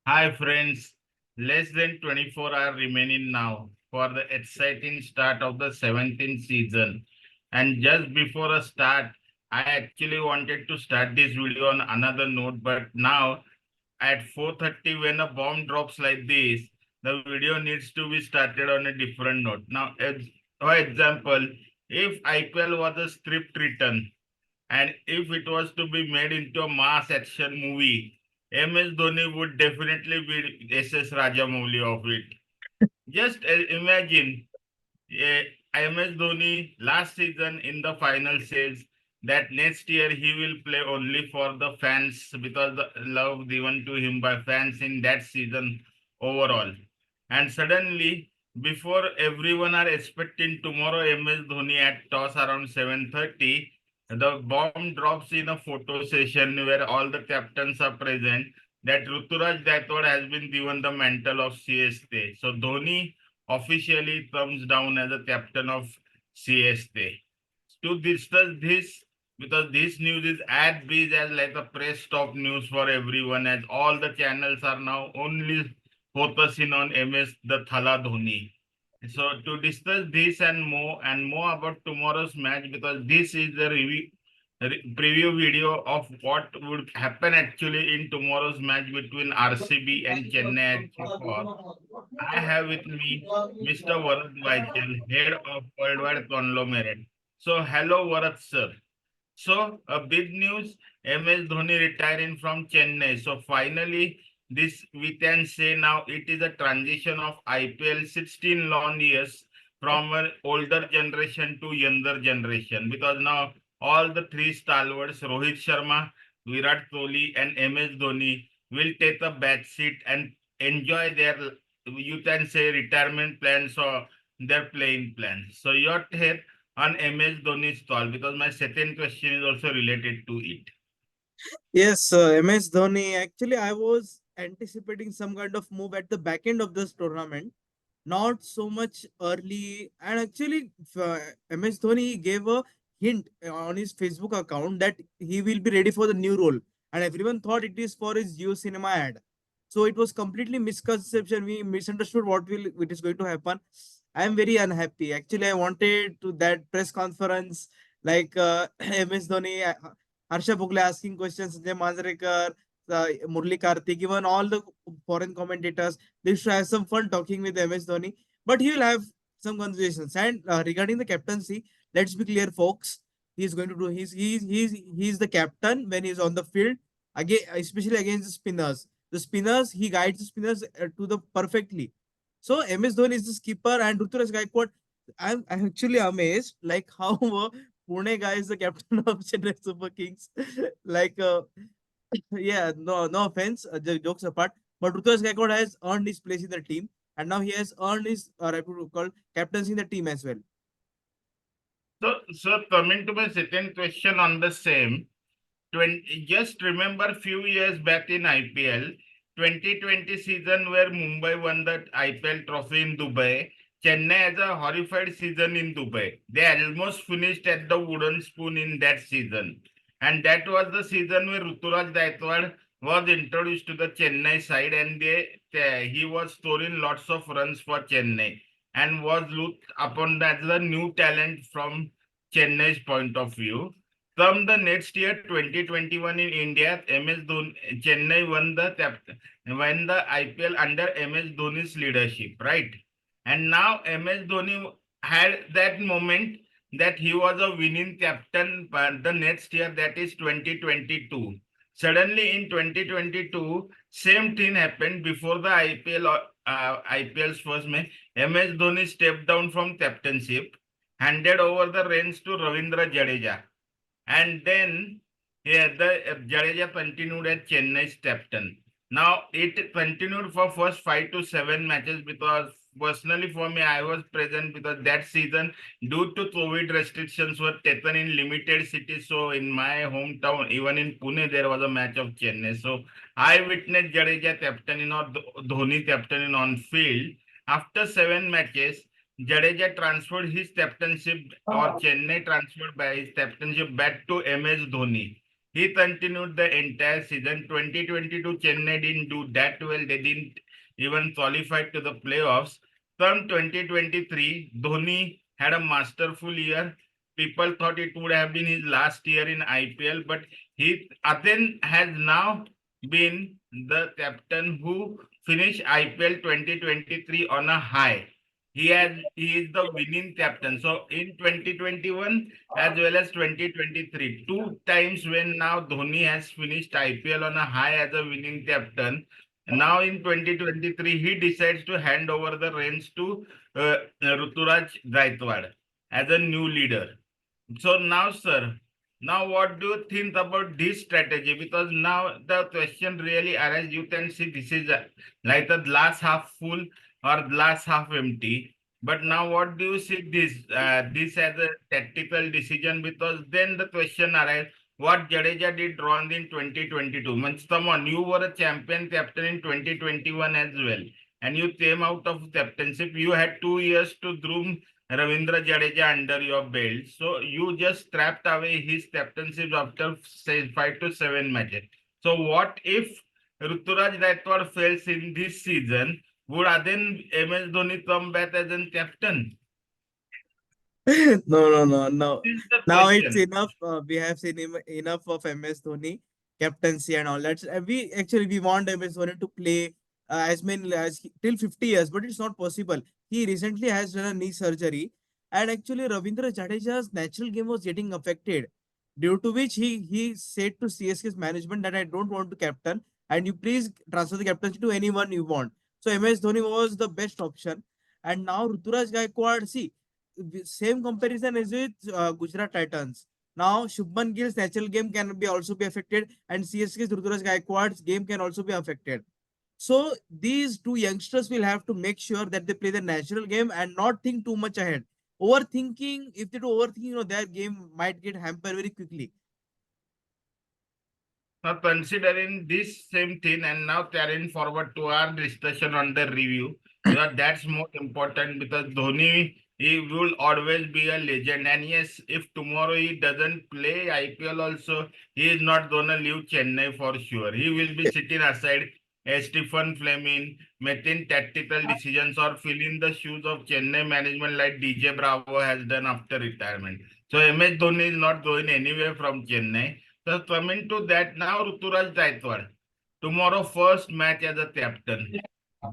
Hi friends, less than 24 hours remaining now for the exciting start of the 17th season. And just before a start, I actually wanted to start this video on another note, but now at 4:30 when a bomb drops like this, the video needs to be started on a different note. Now, for example, if IPL was a script written, and if it was to be made into a mass action movie, MS Dhoni would definitely be SS Rajamouli of it. Just imagine MS Dhoni last season in the final says that next year he will play only for the fans because the love given to him by fans in that season overall. And suddenly, before everyone are expecting tomorrow MS Dhoni at toss around 7:30, the bomb drops in a photo session where all the captains are present that Ruturaj Gaikwad has been given the mantle of CSK. So Dhoni officially comes down as a captain of CSK. To discuss this, because this news is as big as like a press top news for everyone, as all the channels are now only focusing on MS the Thala Dhoni. So to discuss this and more about tomorrow's match, because this is the preview video of what would happen actually in tomorrow's match between RCB and Chennai at Super. I have with me Mr. Varad Vaichal, head of Worldwide Conglomerate. So, hello, Varad sir. So, a big news, MS Dhoni retiring from Chennai. So, finally, this we can say now it is a transition of IPL 16 long years from an older generation to younger generation, because now all the three stalwarts, Rohit Sharma, Virat Kohli, and MS Dhoni, will take a back seat and enjoy their, you can say, retirement plans or their playing plans. So, your take on MS Dhoni's stall, because my second question is also related to it. Yes, MS Dhoni. Actually, I was anticipating some kind of move at the back end of this tournament, not so much early. And actually, MS Dhoni gave a hint on his Facebook account that he will be ready for the new role, and everyone thought it is for his Geo Cinema ad. So it was completely misconception. We misunderstood what is going to happen. I am very unhappy. Actually, I wanted to that press conference like MS Dhoni. Harsha Bhogle asking questions, Sanjay Manjrekar, Murli Karthik, even all the foreign commentators, they should have some fun talking with MS Dhoni. But he will have some conversations. And regarding the captaincy, let's be clear, folks. He's going to do. He's the captain when he's on the field. Again, especially against the spinners. The spinners, he guides the spinners to the perfectly. So MS Dhoni is the skipper and Ruturaj Gaikwad. I'm actually amazed like how Pune guy is the captain of Chennai Super Kings. like, yeah, no offense, jokes apart. But Ruturaj Gaikwad has earned his place in the team, and now he has earned his called captaincy in the team as well. So, coming to my second question on the same, 20, just remember few years back in IPL, 2020 season where Mumbai won the IPL trophy in Dubai, Chennai has a horrified season in Dubai. They almost finished at the wooden spoon in that season. And that was the season where Ruturaj Gaikwad was introduced to the Chennai side, and he was scoring lots of runs for Chennai and was looked upon as the new talent from Chennai's point of view. Come the next year, 2021 in India, Chennai won the IPL under MS Dhoni's leadership, right? And now MS Dhoni had that moment that he was a winning captain the next year, that is 2022. Suddenly in 2022, same thing happened before the IPL's first match. MS Dhoni stepped down from captainship, handed over the reins to Ravindra Jadeja, and then the Jadeja continued as Chennai's captain. Now it continued for first 5 to 7 matches, because personally for me I was present because that season due to COVID restrictions were taken in limited cities. So in my hometown, even in Pune, there was a match of Chennai. So I witnessed Jadeja captaining or Dhoni captaining on field. After 7 matches, Jadeja transferred his captainship, or Chennai transferred by his captainship back to MS Dhoni. he continued the entire season. 2022 Chennai didn't do that well. They didn't even qualify to the playoffs. From 2023, Dhoni had a masterful year. People thought it would have been his last year in IPL, but he then has now been the captain who finished IPL 2023 on a high. He is the winning captain. So in 2021 as well as 2023, two times when now Dhoni has finished IPL on a high as a winning captain. Now in 2023, he decides to hand over the reins to Ruturaj Gaikwad as a new leader. So now, sir, now what do you think about this strategy? Because now the question really arises. You can see this is like the glass half full or glass half empty. But now, what do you see this as a tactical decision? Because then the question arises: what Jadeja did wrong in 2022? Means, come on, you were a champion captain in 2021 as well, and you came out of captainship. You had 2 years to groom Ravindra Jadeja under your belt. So you just strapped away his captainship after say 5 to 7 matches. So what if Ruturaj Gaikwad fails in this season? Would then MS Dhoni come back as a captain? No, no, no, no. This is the Now it's question. enough. We have seen enough of MS Dhoni captaincy and all that. We want MS Dhoni to play as many as till 50 years, but it's not possible. He recently has done a knee surgery, and actually Ravindra Jadeja's natural game was getting affected, due to which he said to CSK's management that I don't want to captain, and you please transfer the captaincy to anyone you want. So MS Dhoni was the best option, and now Ruturaj Gaikwad. See, same comparison is with Gujarat Titans. Now, Shubman Gill's natural game can be also be affected, and CSK's Ruturaj Gaikwad's game can also be affected. So these two youngsters will have to make sure that they play the natural game and not think too much ahead. Overthinking, if they do overthinking, their game might get hampered very quickly. Now, considering this same thing, and now carrying forward to our discussion on the review, because that's more important because Dhoni, he will always be a legend. And yes, if tomorrow he doesn't play IPL also, he is not gonna leave Chennai for sure. He will be sitting aside as Stephen Fleming, making tactical decisions or filling the shoes of Chennai management like DJ Bravo has done after retirement. So MS Dhoni is not going anywhere from Chennai. So coming to that now, Ruturaj Gaikwad. Tomorrow, first match as a captain.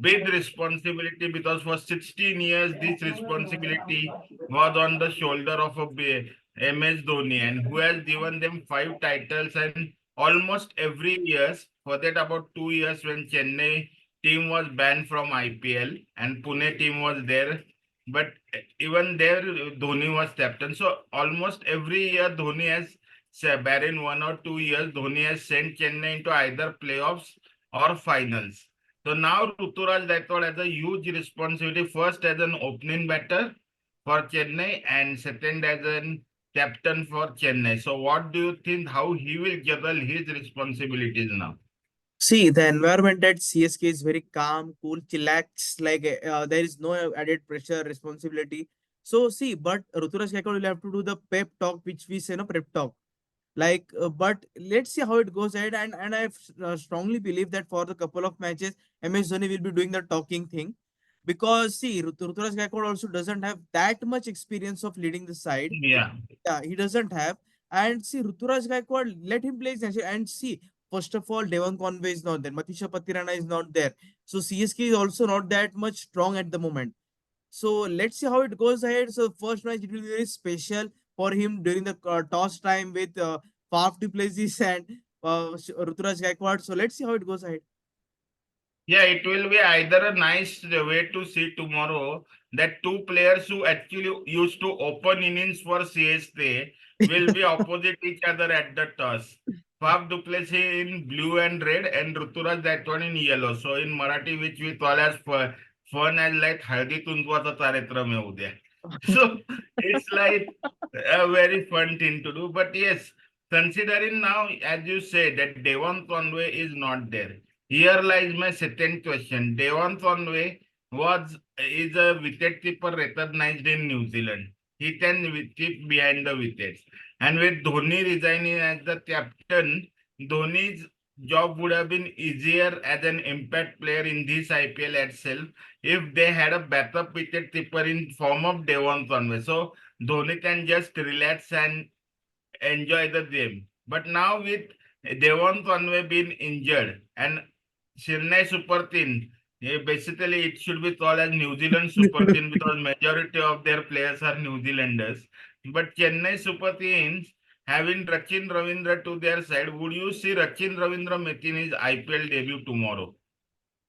Big responsibility because for 16 years, this responsibility was on the shoulder of MS Dhoni, and who has given them 5 titles and almost every year, for that about 2 years when Chennai team was banned from IPL and Pune team was there. But even there, Dhoni was captain. So almost every year, Dhoni has say, barring 1 or 2 years, Dhoni has sent Chennai into either playoffs or finals. So now Ruturaj Gaikwad has a huge responsibility. First as an opening batter for Chennai and second as an captain for Chennai. So what do you think? How he will juggle his responsibilities now? See, the environment at CSK is very calm, cool, chillax. Like there is no added pressure, responsibility. So see, but Ruturaj Gaikwad will have to do the pep talk, which we say no prep talk. But let's see how it goes ahead. And I strongly believe that for the couple of matches, MS Dhoni will be doing the talking thing, because see, Ruturaj Gaikwad also doesn't have that much experience of leading the side. Yeah. Yeah, he doesn't have. And see, Ruturaj Gaikwad, let him play his natural. And see, first of all, Devon Conway is not there. Matisha Patirana is not there. So CSK is also not that much strong at the moment. So let's see how it goes ahead. So first match, it will be very special for him during the toss time with Faf du Plessis and Ruturaj Gaikwad. So let's see how it goes ahead. Yeah, it will be either a nice way to see tomorrow that two players who actually used to open innings for CSK will be opposite each other at the toss. Faf Duplessis in blue and red and Ruturaj that one in yellow. So in Marathi, which we call as fun as like हळदी कुंकवाचा कार्यक्रम आहे उद्या. So it's like a very fun thing to do. But yes, considering now, as you say, that Devon Conway is not there. Here lies my second question. Devon Conway is a wicket keeper recognized in New Zealand. He can keep behind the wickets. And with Dhoni resigning as the captain, Dhoni's job would have been easier as an impact player in this IPL itself if they had a backup wicket keeper in form of Devon Conway. So Dhoni can just relax and enjoy the game. But now with Devon Conway being injured and Chennai Super Team, basically it should be called as New Zealand Super Team because majority of their players are New Zealanders. But Chennai Super Teams having Rachin Ravindra to their side, would you see Rachin Ravindra making his IPL debut tomorrow?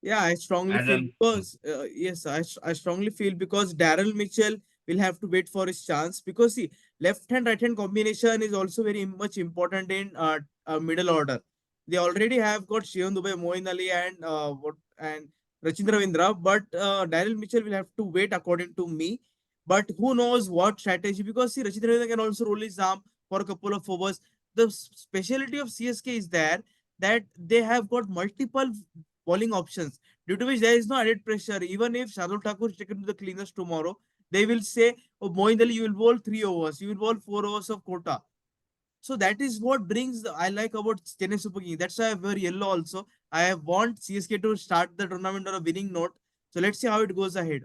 Yeah, I strongly As feel an because yes, I strongly feel because Daryl Mitchell will have to wait for his chance because see, left hand right hand combination is also very much important in middle order. They already have got Shivam Dubey, Moin Ali, and Rachindra Ravindra, but Daryl Mitchell will have to wait according to me. But who knows what strategy? Because see, Rachindra Ravindra can also roll his arm for a couple of overs. The speciality of CSK is there that they have got multiple bowling options, due to which there is no added pressure. Even if Shardul Thakur is taken to the cleaners tomorrow, they will say, oh, Moin Ali, you will bowl 3 overs, you will bowl 4 overs of quota. So that is what brings I like about Chennai Super Kings. That's why I wear yellow also. I want CSK to start the tournament on a winning note. So let's see how it goes ahead.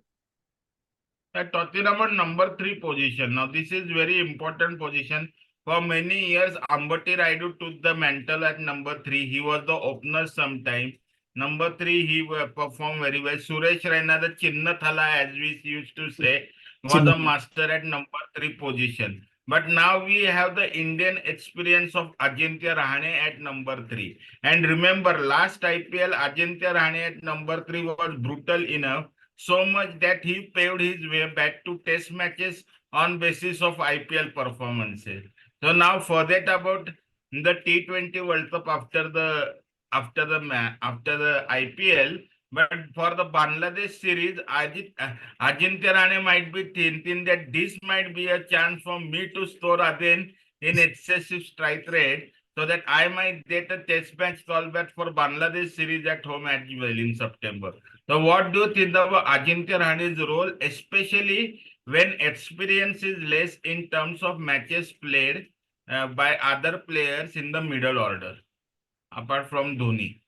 talking about number three position. Now, this is very important position. For many years, Ambati Raidu took the mantle at number three. He was the opener sometime. Number three, he performed very well. Suresh Raina, the Chinna Thala, as we used to say, was a Chinna. master at number three position. But now we have the Indian experience of Ajinkya Rahane at number three. And remember, last IPL, Ajinkya Rahane at number three was brutal enough, so much that he paved his way back to test matches on basis of IPL performances. So now forget about the T20 World Cup after the IPL. But for the Bangladesh series, Ajinkya Rane might be thinking that this might be a chance for me to score again in excessive strike rate so that I might get a test match callback for Bangladesh series at home as well in September. So what do you think of Ajinkya Rahane's role, especially when experience is less in terms of matches played by other players in the middle order, apart from Dhoni?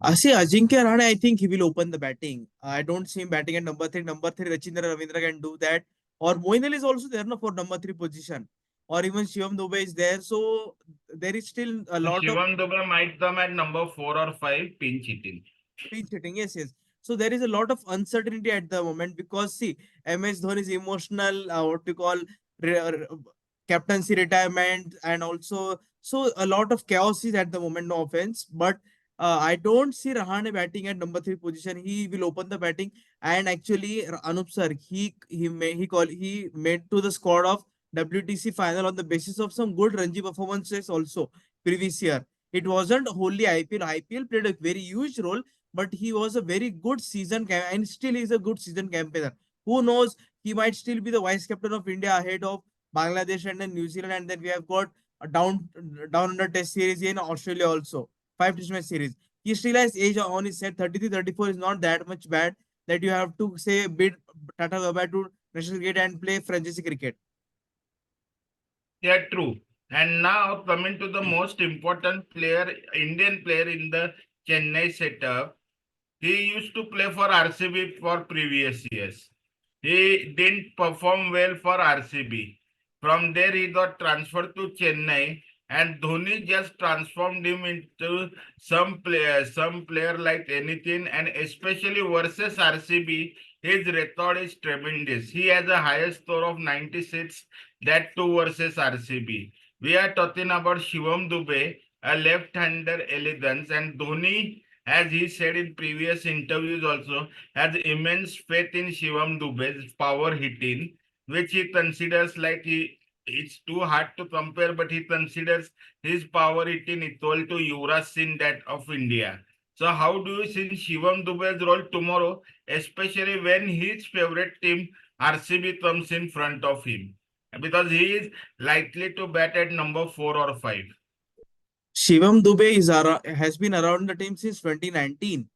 I see Ajinkya Rahane, I think he will open the batting. I don't see him batting at number three. Number three, Rachindra Ravindra can do that. Or Moin Ali is also there no, for number three position. Or even Shivam Dubey is there. So there is still a So lot of Shivam Dubey might come at number 4 or 5, pinch hitting. pinch hitting. Yes, yes. So there is a lot of uncertainty at the moment because see, MS Dhoni is emotional, what you call re- re- captaincy retirement, and also so a lot of chaos is at the moment. No offense, but I don't see Rahane batting at number three position. He will open the batting, and actually Anup sir, he made to the squad of WTC final on the basis of some good Ranji performances also previous year. It wasn't wholly IPL. IPL played a very huge role, but he was a very good and still is a good season campaigner. Who knows? He might still be the vice captain of India ahead of Bangladesh and then New Zealand, and then we have got a down under test series in Australia also, five test match series. He still has age on his set. 33, 34 is not that much bad that you have to say bid Tata Gaba to national cricket and play franchise cricket. Yeah, true. And now coming to the most important player, Indian player in the Chennai setup, he used to play for RCB for previous years. He didn't perform well for RCB. From there, he got transferred to Chennai, and Dhoni just transformed him into some player like anything. And especially versus RCB, his record is tremendous. He has a highest score of 96, that too versus RCB. We are talking about Shivam Dubey, a left-hander elegance, and Dhoni, as he said in previous interviews also, has immense faith in Shivam Dubey's power hitting, which he considers like it's too hard to compare, but he considers his power hitting equal to Yuvraj Singh that of India. So how do you see Shivam Dubey's role tomorrow, especially when his favorite team RCB comes in front of him? Because he is likely to bat at number 4 or 5. Shivam Dubey has been around the team since 2019.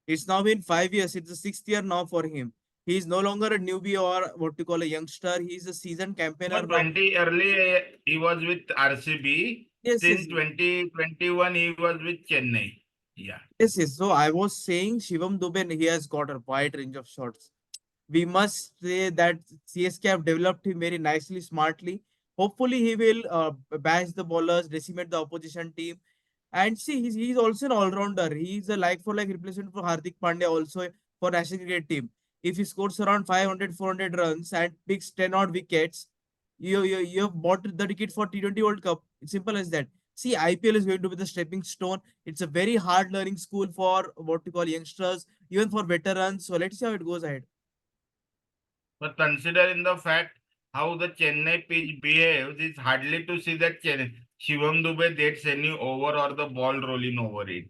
It's now been 5 years. It's the sixth year now for him. He's no longer a newbie or what you call a youngster. He's a seasoned campaigner But now. 20 early he was with RCB. Yes, yes, Since 2021 he was with Chennai. Yeah. yes, yes. So I was saying Shivam Dubey, he has got a wide range of shots. We must say that CSK have developed him very nicely, smartly. Hopefully, he will bash the bowlers, decimate the opposition team. And see, he's also an all-rounder. He's a like-for-like replacement for Hardik Pandya also for national cricket team. If he scores around 500, 400 runs and picks 10 odd wickets, you have bought the ticket for T20 World Cup. It's simple as that. See, IPL is going to be the stepping stone. It's a very hard learning school for what you call youngsters, even for veterans. So let's see how it goes ahead. But considering the fact how the Chennai pitch behaves, it's hardly to see that Shivam Dubey gets any over or the ball rolling over it.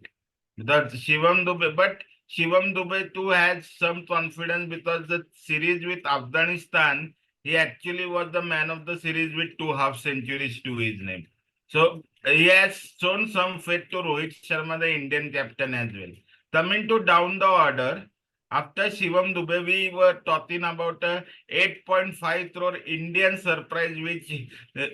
But Shivam Dubey too has some confidence because the series with Afghanistan, he actually was the man of the series with 2 half centuries to his name. So he has shown some faith to Rohit Sharma, the Indian captain as well. Coming to down the order, after Shivam Dubey, we were talking about a 8.5 crore Indian surprise uh,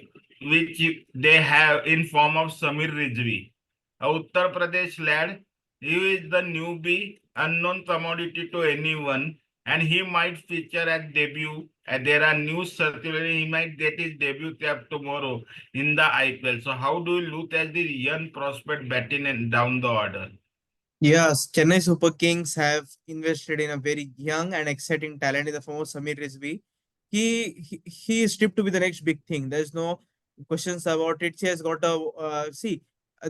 which they have in form of Samir Rizvi, a Uttar Pradesh lad. He is the newbie, unknown commodity to anyone, and he might feature at debut. There are news circulating he might get his debut cap tomorrow in the IPL. So, how do you look at the young prospect batting and down the order? Yes, Chennai Super Kings have invested in a very young and exciting talent in the form of Samir Rizvi. He is tipped to be the next big thing. There's no questions about it. He has got a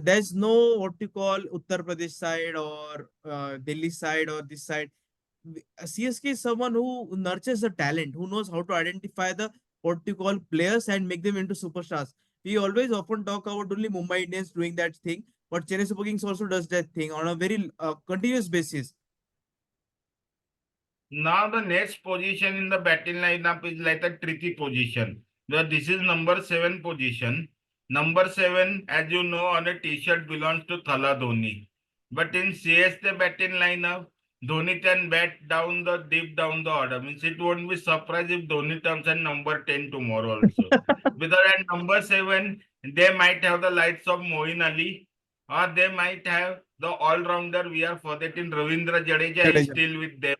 there's no what you call Uttar Pradesh side or Delhi side or this side. CSK is someone who nurtures the talent, who knows how to identify the what you call players and make them into superstars. We always often talk about only Mumbai Indians doing that thing, but Chennai Super Kings also does that thing on a very continuous basis. Now the next position in the batting lineup is like a tricky position. This is number 7 position. Number 7, as you know, on a t-shirt belongs to Thala Dhoni. But in CSK batting lineup, Dhoni can bat down the deep down the order. Means it won't be surprised if Dhoni comes at number 10 tomorrow also. Because at number 7, they might have the likes of Moeen Ali, or they might have the all-rounder we are forgetting Ravindra Jadeja is Jadeja. still with them,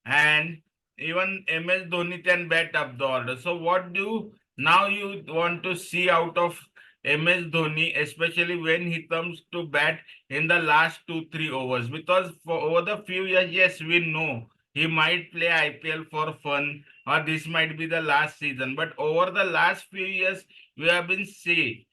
and even MS Dhoni can bat up the order. So what do you now you want to see out of MS Dhoni, especially when he comes to bat in the last 2 3 overs? Because for over the few years, yes, we know he might play IPL for fun, or this might be the last season. But over the last few years, we have been seeing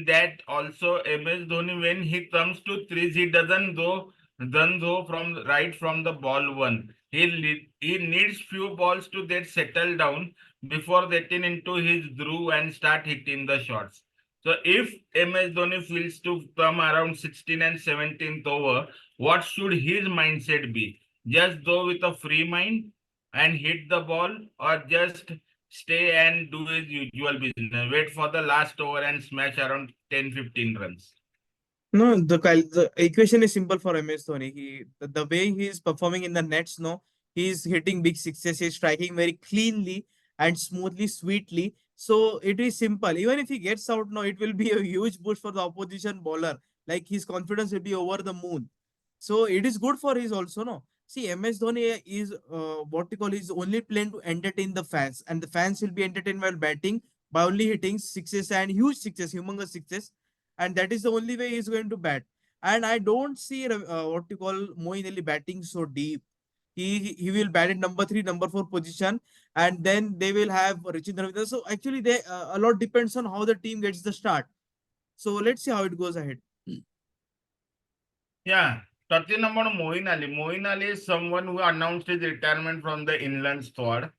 that also MS Dhoni, when he comes to threes, he doesn't go from the ball one. He needs few balls to get settled down before getting into his groove and start hitting the shots. So if MS Dhoni feels to come around 16 and 17th over, what should his mindset be? Just go with a free mind and hit the ball, or just stay and do his usual business, wait for the last over and smash around 10 15 runs? No, the equation is simple for MS Dhoni. The way he is performing in the nets, no, he's hitting big sixes, he's striking very cleanly and smoothly, sweetly. So it is simple. Even if he gets out, no, it will be a huge boost for the opposition bowler. Like his confidence will be over the moon. So it is good for his also, no. See, MS Dhoni is what you call is only playing to entertain the fans, and the fans will be entertained while batting by only hitting sixes and huge sixes, humongous sixes, and that is the only way he's going to bat. And I don't see what you call Moeen Ali batting so deep. He will bat at number three, number four position, and then they will have Richard Ravindra. So actually, they a lot depends on how the team gets the start. So let's see how it goes ahead. Yeah, talking about Moeen Ali. Moeen Ali is someone who announced his retirement from the Inland squad.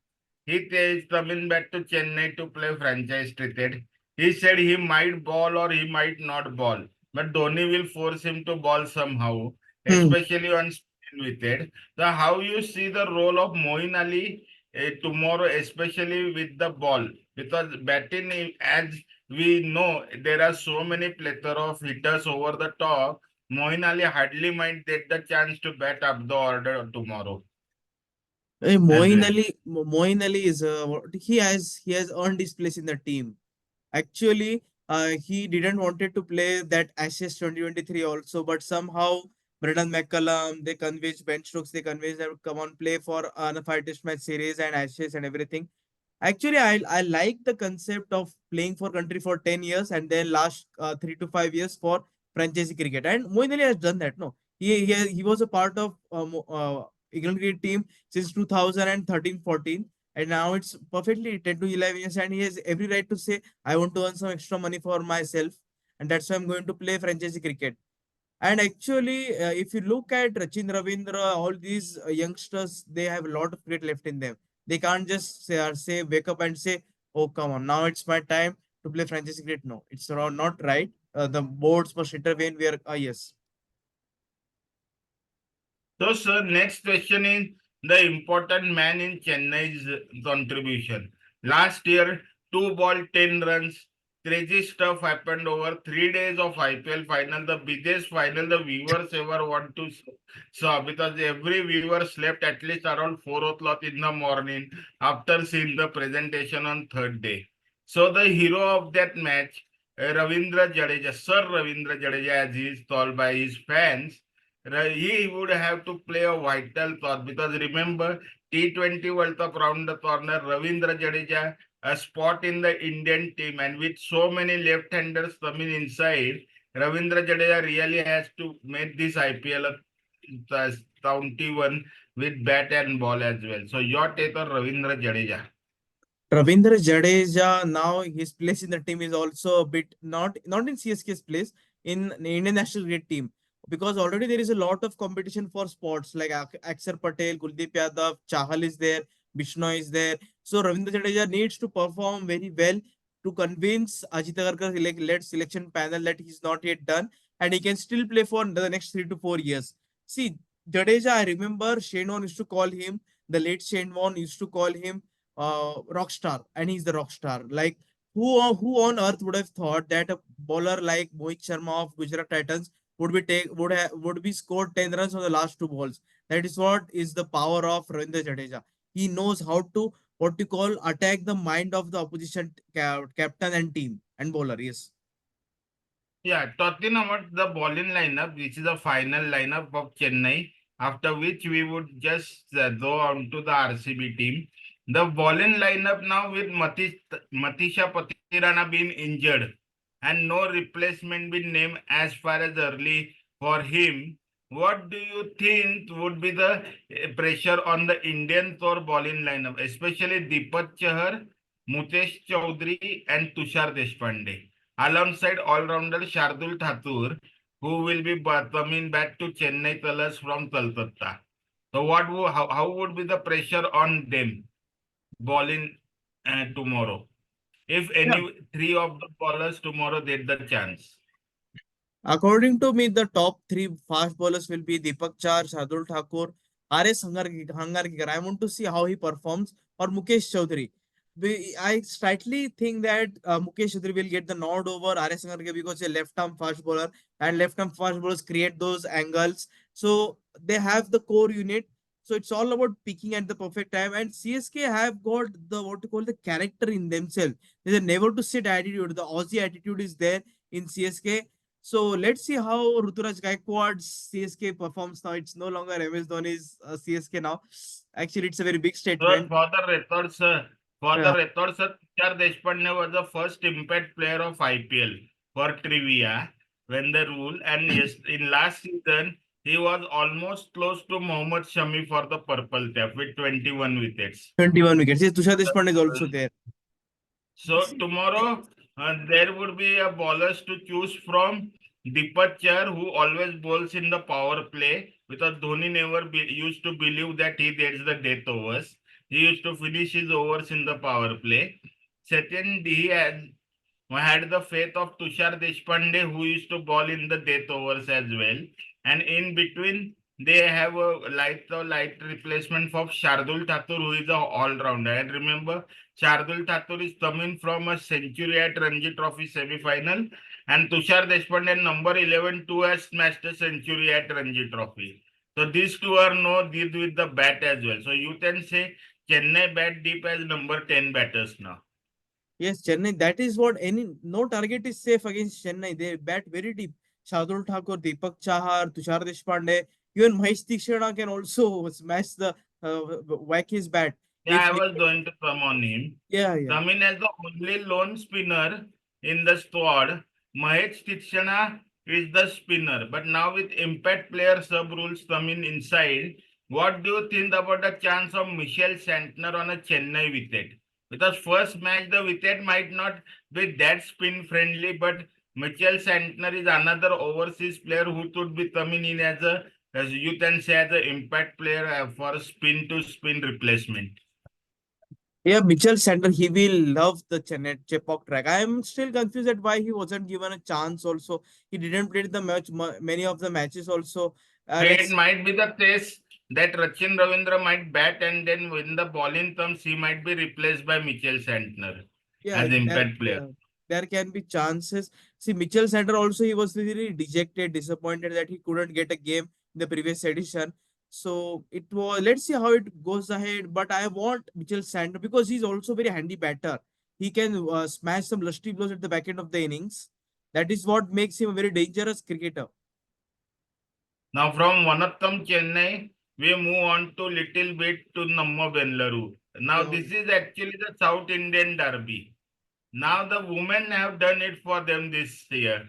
He is coming back to Chennai to play franchise cricket. He said he might ball or he might not ball, but Dhoni will force him to ball somehow, Hmm. especially on spin wicket. So, how you see the role of Moeen Ali tomorrow, especially with the ball? Because batting, as we know, there are so many plethora of hitters over the top. Moeen Ali hardly might get the chance to bat up the order tomorrow. as well. Moeen Ali is he has earned his place in the team. Actually, he didn't wanted to play that Ashes 2023 also, but somehow Brendan McCullum, they convinced Ben Stokes, they convinced them to come on play for the five test match series and Ashes and everything. Actually, I like the concept of playing for country for 10 years and then last 3 to 5 years for franchise cricket. And Moeen Ali has done that. No, he was a part of England cricket team since 2013-14, and now it's perfectly 10 to 11 years, and he has every right to say, I want to earn some extra money for myself, and that's why I'm going to play franchise cricket. And actually, if you look at Rachin Ravindra, all these youngsters, they have a lot of grit left in them. They can't just say wake up and say, "Oh, come on, now it's my time to play franchise cricket." No, it's not right. The boards must intervene. Where yes, So, sir, next question is the important man in Chennai's contribution. Last year, 2 ball 10 runs. Crazy stuff happened over 3 days of IPL final, the biggest final the viewers ever want to saw, because every viewer slept at least around 4 o'clock in the morning after seeing the presentation on third day. So the hero of that match, Ravindra Jadeja, Sir Ravindra Jadeja, as he is called by his fans, he would have to play a vital part, because remember, T20 World Cup round the corner, Ravindra Jadeja, a spot in the Indian team, and with so many left-handers coming inside, Ravindra Jadeja really has to make this IPL a county one with bat and ball as well. So your take on Ravindra Jadeja? Ravindra Jadeja, now his place in the team is also a bit not in CSK's place, in the Indian national cricket team, because already there is a lot of competition for spots like Akshar Patel, Kuldeep Yadav, Chahal is there, Bishnoi is there. So Ravindra Jadeja needs to perform very well to convince Ajit Agarkar led selection panel that he's not yet done and he can still play for the next 3 to 4 years. See, Jadeja, I remember Shane Warne used to call him, the late Shane Warne used to call him rock star, and he's the rock star. Like who on earth would have thought that a bowler like Mohit Sharma of Gujarat Titans would be scored 10 runs on the last two balls. That is what is the power of Ravindra Jadeja. He knows how to what you call attack the mind of the opposition captain and team and bowler. Yes. Yeah, talking about the bowling lineup, which is the final lineup of Chennai, after which we would just go on to the RCB team. The bowling lineup now with Matisha Patirana being injured and no replacement being named as far as early for him. What do you think would be the pressure on the Indian tour bowling lineup, especially Deepak Chahar, Mutesh Chaudhary, and Tushar Deshpande, alongside all-rounder Shardul Thakur, who will be coming back to Chennai Colors from Kolkata. So, how would be the pressure on them bowling tomorrow? If Yeah. any three of the bowlers tomorrow get the chance. According to me, the top three fast bowlers will be Deepak Char, Shardul Thakur, RS Hangarkar. I want to see how he performs, or Mukesh Chaudhary. I slightly think that Mukesh Chaudhary will get the nod over RS Hangarkar because he's a left-arm fast bowler, and left-arm fast bowlers create those angles. So they have the core unit. So it's all about picking at the perfect time. And CSK have got the what to call the character in themselves. There's a never to sit attitude. The Aussie attitude is there in CSK. So let's see how Ruturaj Gaikwad's CSK performs now. It's no longer MS Dhoni's CSK now. Actually, it's a very big Sir, statement. for the Yeah, record, sir, Tushar Deshpande was the first impact player of IPL for trivia when the rule, and yes, in last season he was almost close to Mohammad Shami for the purple cap with 21 wickets. 21 wickets. Yes, Tushar Deshpande is also there. So tomorrow there would be a bowlers to choose from. Deepak Chahar, who always bowls in the power play, because Dhoni never used to believe that he gets the death overs. He used to finish his overs in the power play. Second, had the faith of Tushar Deshpande, who used to bowl in the death overs as well. And in between, they have a light replacement for Shardul Thakur, who is a all-rounder. And remember, Shardul Thakur is coming from a century at Ranji Trophy semi-final, and Tushar Deshpande, number 11, too, has smashed a century at Ranji Trophy. So these two are no deal with the bat as well. So you can say Chennai bat deep as number 10 batters now. Yes, Chennai. That is what any no target is safe against Chennai. They bat very deep. Shardul Thakur, Deepak Chahar, Tushar Deshpande, even Mahesh Tikshana can also smash the whack his bat. Yeah, If I was going to come on him. yeah, yeah, Come in as the only lone spinner in the squad. Mahesh Tikshana is the spinner. But now with impact player sub rules coming inside, what do you think about the chance of Michelle Santner on a Chennai wicket? Because first match the wicket might not be that spin friendly, but Michelle Santner is another overseas player who could be coming in as you can say as an impact player for spin to spin replacement. yeah. Mitchell Sander, he will love the Chennai Chepauk track. I am still confused at why he wasn't given a chance. Also, he didn't play the match many of the matches. Also, It let's might be the case that Rachin Ravindra might bat and then when the bowling comes, he might be replaced by Mitchell Santner yeah, as impact player. there can be chances. See, Mitchell Sander also he was very dejected, disappointed that he couldn't get a game in the previous edition. So it was let's see how it goes ahead. But I want Mitchell Sander because he's also very handy batter. He can smash some lusty blows at the back end of the innings. That is what makes him a very dangerous cricketer. Now from Vanakkam Chennai, we move on to little bit to Namma Bengaluru. Now Yeah, this is actually the South Indian derby. Now the women have done it for them this year.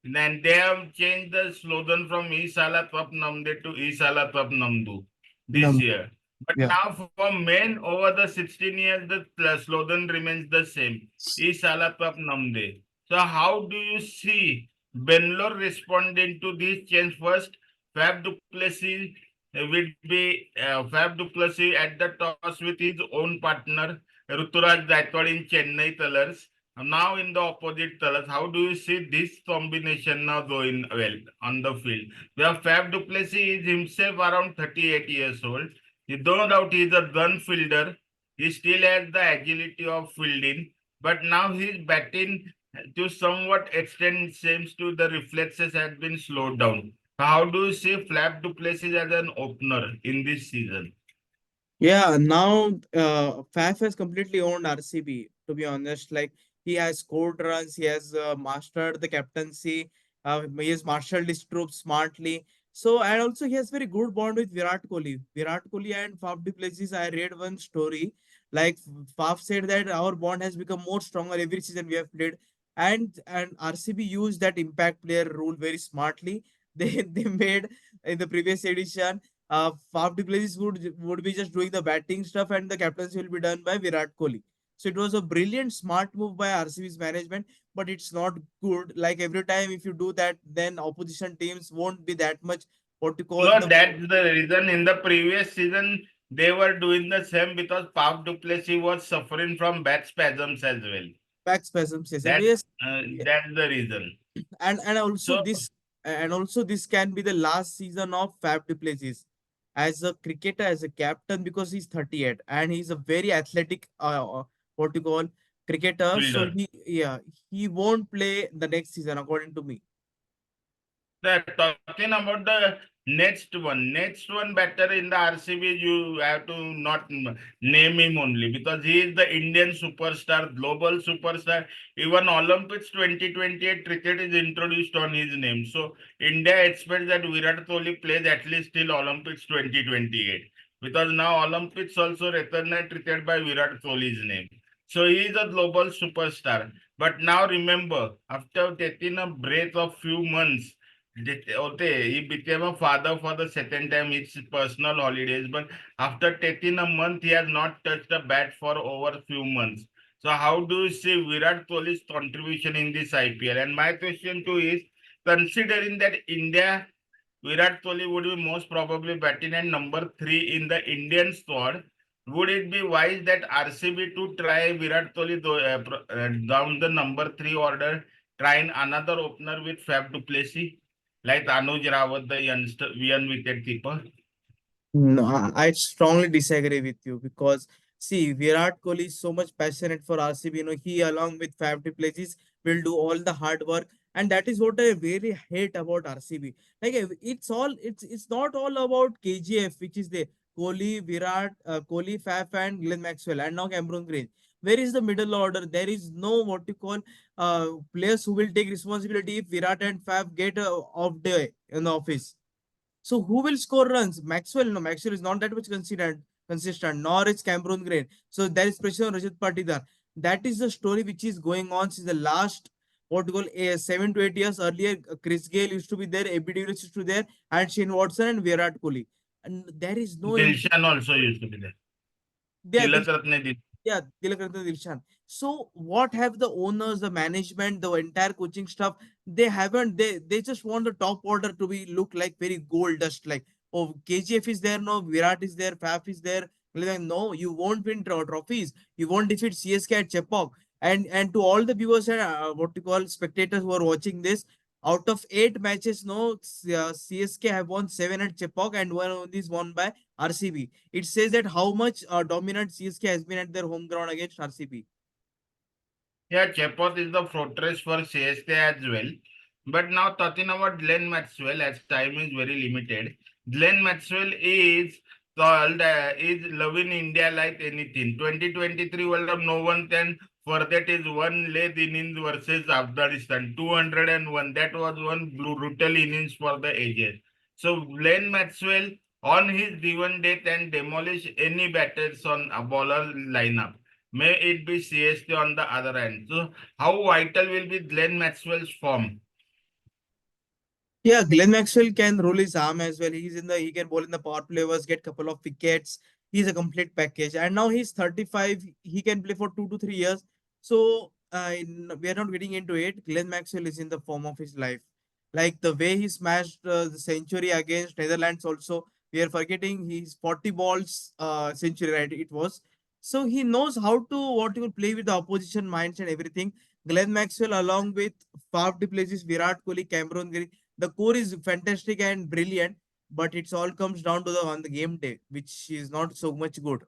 And they have changed the slogan from Isala Twap Namde to Isala Twap Namdu this num year. But yeah. now for men over the 16 years, the slogan remains the same. Isala Twap Namde. So how do you see Bengaluru responding to this change first? Fab Duplessis will be Fab Duplessis at the toss with his own partner Ruturaj Gaikwad in Chennai Colors. Now in the opposite colors, how do you see this combination now going well on the field? Where Fab Duplessis is himself around 38 years old. He no doubt he is a gun fielder. He still has the agility of fielding, but now his batting to somewhat extent seems to the reflexes has been slowed down. How do you see Fab Duplessis as an opener in this season? Yeah, now Faf has completely owned RCB. To be honest, like he has scored runs, he has mastered the captaincy, he has marshaled his troops smartly. So and also he has very good bond with Virat Kohli. Virat Kohli and Faf du Plessis. I read one story like Faf said that our bond has become more stronger every season we have played, and RCB used that impact player rule very smartly. They made in the previous edition Faf du Plessis would be just doing the batting stuff, and the captaincy will be done by Virat Kohli. So it was a brilliant, smart move by RCB's management, but it's not good. Like every time, if you do that, then opposition teams won't be that much what to call No, the that's the reason. In the previous season, they were doing the same because Faf Duplessis was suffering from back spasms as well. back spasms. Yes, That yes, that's the reason. and also So this can be the last season of Faf du Plessis as a cricketer, as a captain, because he's 38 and he's a very athletic what you call cricketer. So fielder. he won't play the next season according to me. Talking about the next one batter in the RCB, you have to not name him only because he is the Indian superstar, global superstar. Even Olympics 2028 cricket is introduced on his name. So India expects that Virat Kohli plays at least till Olympics 2028 because now Olympics also recognize cricket by Virat Kohli's name. So he is a global superstar. But now remember, after taking a break of few months, okay, he became a father for the second time. It's personal holidays, but after taking a month, he has not touched a bat for over few months. So, how do you see Virat Kohli's contribution in this IPL? And my question to is, considering that India, Virat Kohli would be most probably batting at number three in the Indian squad, would it be wise that RCB to try Virat Kohli down the number three order, trying another opener with Fab Duplessis? Like Anuj Rawat, the youngster, young wicket keeper. No, I strongly disagree with you because see, Virat Kohli is so much passionate for RCB. You know, he along with Faf du Plessis will do all the hard work. And that is what I really hate about RCB. Like it's not all about KGF, which is the Kohli, Virat, Kohli, Faf, and Glenn Maxwell, and now Cameron Green. Where is the middle order? There is no what you call players who will take responsibility if Virat and Faf get a off day in the office. So who will score runs? Maxwell, no, Maxwell is not that much consistent, nor is Cameron Green. So there is pressure on Rajat Patidar. That is the story which is going on since the last what you call 7 to 8 years earlier. Chris Gale used to be there, AB de Villiers used to be there, and Shane Watson and Virat Kohli. And there is no Dilshan also used to be there. yeah, Tilak Ratne Dil. yeah, Tilakratna Dilshan. So what have the owners, the management, the entire coaching staff? They haven't. They just want the top order to be look like very gold dust. Like oh, KGF is there, no Virat is there, Faf is there. Like, no, you won't win trophies. You won't defeat CSK at Chepauk. And to all the viewers and what you call spectators who are watching this, out of 8 matches, no CSK have won 7 at Chepauk and one of these won by RCB. It says that how much dominant CSK has been at their home ground against RCB. Yeah, Chepauk is the fortress for CSK as well. But now talking about Glenn Maxwell, as time is very limited, Glenn Maxwell is called is loving India like anything. 2023 World Cup, no one can forget his one late innings versus Afghanistan, 201. That was one brutal innings for the ages. So Glenn Maxwell on his given date and demolish any batters on a bowler lineup. May it be CST on the other end. So, how vital will be Glenn Maxwell's form? Yeah, Glenn Maxwell can roll his arm as well. He can bowl in the power play overs, get couple of wickets. He's a complete package. And now he's 35. He can play for 2 to 3 years. So we are not getting into it. Glenn Maxwell is in the form of his life. Like the way he smashed the century against Netherlands also. We are forgetting his 40 balls century, right? It was. So he knows how to what he will play with the opposition minds and everything. Glenn Maxwell along with Faf du Plessis, Virat Kohli, Cameron Green, the core is fantastic and brilliant, but it's all comes down to the on the game day, which is not so much good.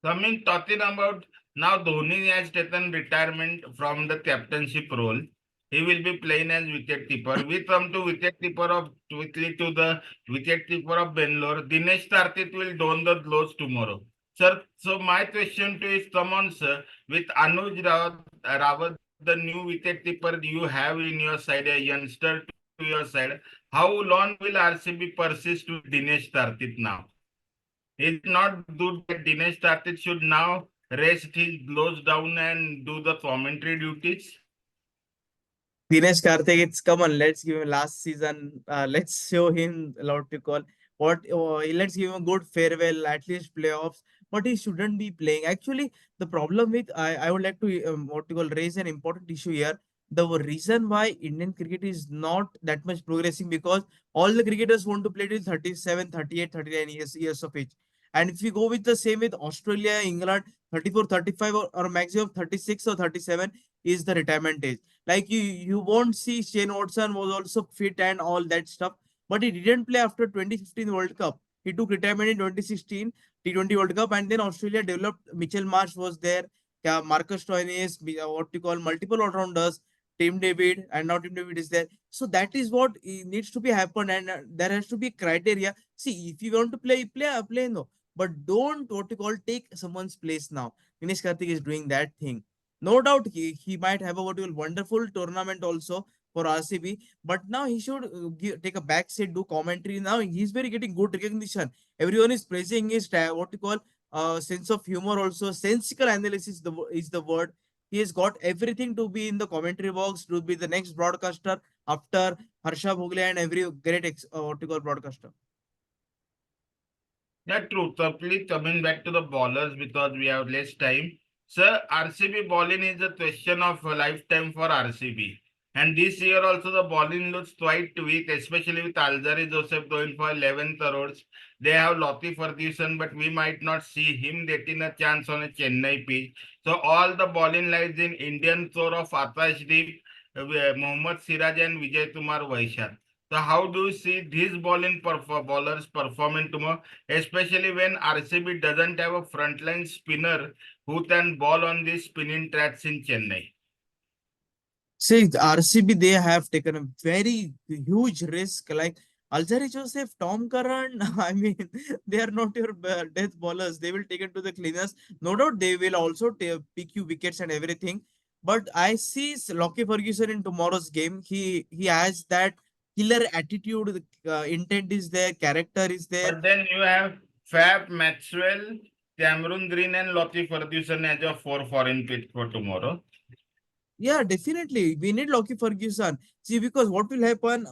Coming talking about now, Dhoni has taken retirement from the captainship role. He will be playing as wicketkeeper. We come to wicketkeeper of quickly to the wicketkeeper of Bengaluru. Dinesh Karthik will don the gloves tomorrow. Sir, so my question to is, come on, sir, with Anuj Rawat, the new wicketkeeper you have in your side, a youngster to your side, how long will RCB persist with Dinesh Karthik now? Is it not good that Dinesh Karthik should now rest his gloves down and do the commentary duties? Dinesh Karthik, it's come on. Let's give him last season. Let's show him a lot to call. Let's give him a good farewell, at least playoffs. But he shouldn't be playing. Actually, the problem with I would like to what you call raise an important issue here. The reason why Indian cricket is not that much progressing because all the cricketers want to play till 37, 38, 39 years of age. And if you go with the same with Australia, England, 34, 35 or maximum 36 or 37 is the retirement age. Like you won't see Shane Watson was also fit and all that stuff, but he didn't play after 2015 World Cup. He took retirement in 2016 T20 World Cup, and then Australia developed. Mitchell Marsh was there, Marcus Stoinis, what you call multiple all-rounders, Tim David, and now Tim David is there. So that is what needs to be happen, and there has to be criteria. See, if you want to play, play no, but don't what you call take someone's place now. Dinesh Karthik is doing that thing. No doubt he might have a what you call wonderful tournament also for RCB, but now he should take a back seat, do commentary. Now he's very getting good recognition. Everyone is praising his what you call sense of humor also. Sensical analysis is the word. He has got everything to be in the commentary box to be the next broadcaster after Harsha Bhogle and every great what you call broadcaster. Yeah, true. So please coming back to the bowlers because we have less time. Sir, RCB bowling is a question of a lifetime for RCB. And this year also the bowling looks quite weak, especially with Alzari Joseph going for 11 crores. They have Lottie Ferguson, but we might not see him getting a chance on a Chennai pitch. So all the bowling lies in Indian tour of Atashdeep, Mohammad Siraj and Vijay Kumar Vaishal. So how do you see these bowlers performing tomorrow, especially when RCB doesn't have a frontline spinner who can bowl on these spinning tracks in Chennai? See, the RCB, they have taken a very huge risk. Like Alzari Joseph, Tom Curran, I mean, they are not your death bowlers. They will take it to the cleaners. No doubt they will also pick you wickets and everything. But I see Lockie Ferguson in tomorrow's game. He has that killer attitude. The intent is there, character is there. But then you have Fab, Maxwell, Cameron Green, and Lottie Ferguson as a four foreign pitch for tomorrow. Yeah, definitely. We need Lockie Ferguson. See, because what will happen?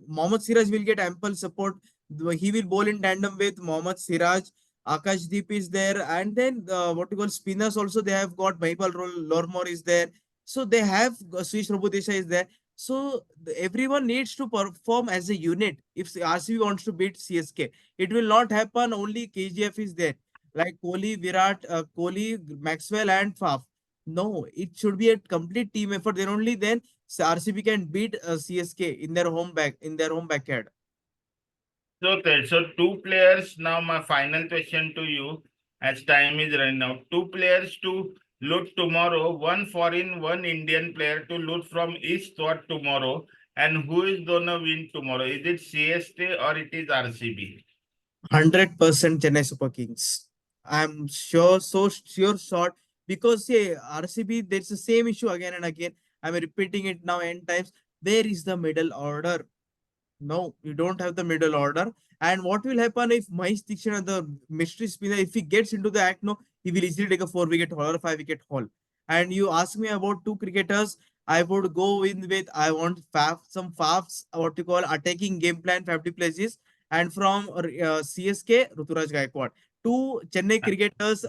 Mohammad Siraj will get ample support. He will bowl in tandem with Mohammad Siraj. Akash Deep is there. And then what you call spinners also, they have got Mahipal Lormore is there. So they have Swiss Robodesha is there. So everyone needs to perform as a unit. If RCB wants to beat CSK, it will not happen. Only KGF is there. Like Kohli, Virat, Kohli, Maxwell, and Faf. No, it should be a complete team effort. Then only RCB can beat CSK in their home backyard. So, so two players. Now, my final question to you, as time is running out. Two players to loot tomorrow. One foreign, one Indian player to loot from each squad tomorrow. And who is gonna win tomorrow? Is it CSK or it is RCB? 100% Chennai Super Kings. I'm sure, so sure shot because see, RCB, there's the same issue again and again. I'm repeating it now n times. Where is the middle order? No, you don't have the middle order. And what will happen if Mahesh Dixit, the mystery spinner, if he gets into the act, no, he will easily take a 4 wicket haul or 5 wicket haul. And you ask me about two cricketers, I would go in with I want some Fafs, what you call attacking game plan, 50 places. And from CSK, Ruturaj Gaikwad. Two Chennai cricketers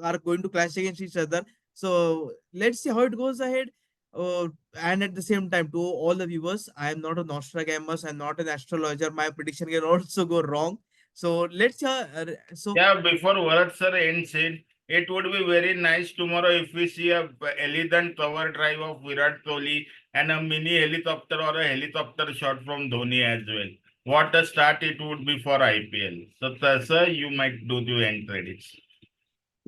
are going to clash against each other. So let's see how it goes ahead. Uh, and at the same time, to all the viewers, I am not a Nostradamus, I'm not an astrologer. My prediction can also go wrong. So let's so Yeah, before Varad sir ends it, it would be very nice tomorrow if we see a elegant cover drive of Virat Kohli and a mini helicopter or a helicopter shot from Dhoni as well. What a start it would be for IPL. So, sir, you might do the end credits.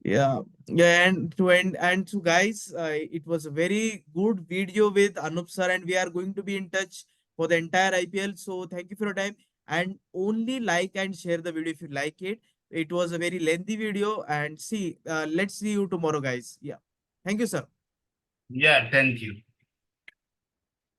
yeah, yeah, and to guys, it was a very good video with Anup sir, and we are going to be in touch for the entire IPL. So thank you for your time, and only like and share the video if you like it. It was a very lengthy video, and let's see you tomorrow, guys. Yeah, thank you, sir. Yeah, thank you.